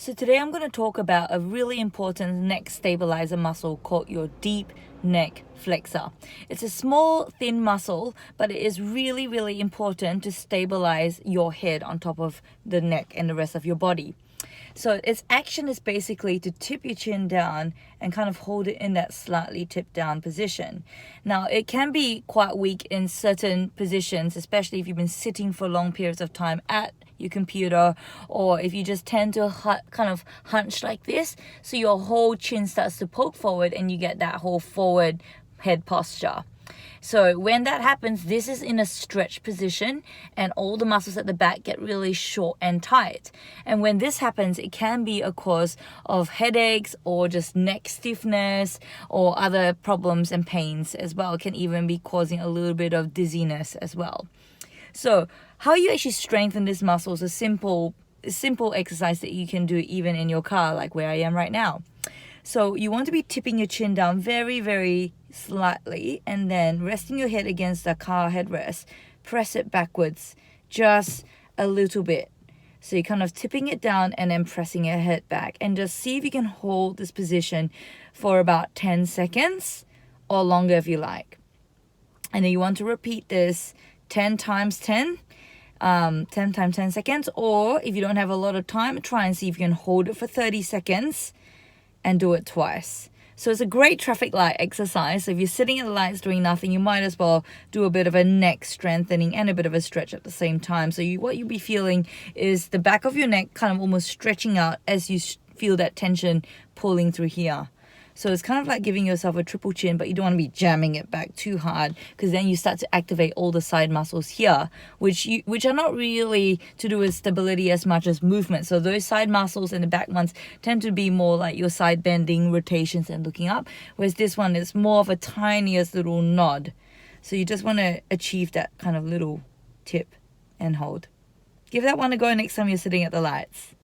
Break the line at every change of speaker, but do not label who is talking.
So today I'm going to talk about a really important neck stabilizer muscle called your deep neck flexor. It's a small, thin muscle, but it is really, really important to stabilize your head on top of the neck and the rest of your body. So its action is basically to tip your chin down and kind of hold it in that slightly tipped down position. Now, it can be quite weak in certain positions, especially if you've been sitting for long periods of time at your computer, or if you just tend to kind of hunch like this, so your whole chin starts to poke forward and you get that whole forward head posture. So when that happens, this is in a stretch position and all the muscles at the back get really short and tight. And when this happens, it can be a cause of headaches or just neck stiffness or other problems and pains as well. It can even be causing a little bit of dizziness as well. So how you actually strengthen this muscle is a simple exercise that you can do even in your car, like where I am right now. So you want to be tipping your chin down very, very slightly and then resting your head against the car headrest. Press it backwards just a little bit. So you're kind of tipping it down and then pressing your head back. And just see if you can hold this position for about 10 seconds or longer if you like. And then you want to repeat this 10 times 10. 10 times 10 seconds. Or if you don't have a lot of time, try and see if you can hold it for 30 seconds. And do it twice. So it's a great traffic light exercise. So if you're sitting at the lights doing nothing, you might as well do a bit of a neck strengthening and a bit of a stretch at the same time. So what you'll be feeling is the back of your neck kind of almost stretching out as you feel that tension pulling through here. So it's kind of like giving yourself a triple chin, but you don't want to be jamming it back too hard, because then you start to activate all the side muscles here, which are not really to do with stability as much as movement. So those side muscles and the back ones tend to be more like your side bending, rotations, and looking up, whereas this one is more of a tiniest little nod. So you just want to achieve that kind of little tip and hold. Give that one a go next time you're sitting at the lights.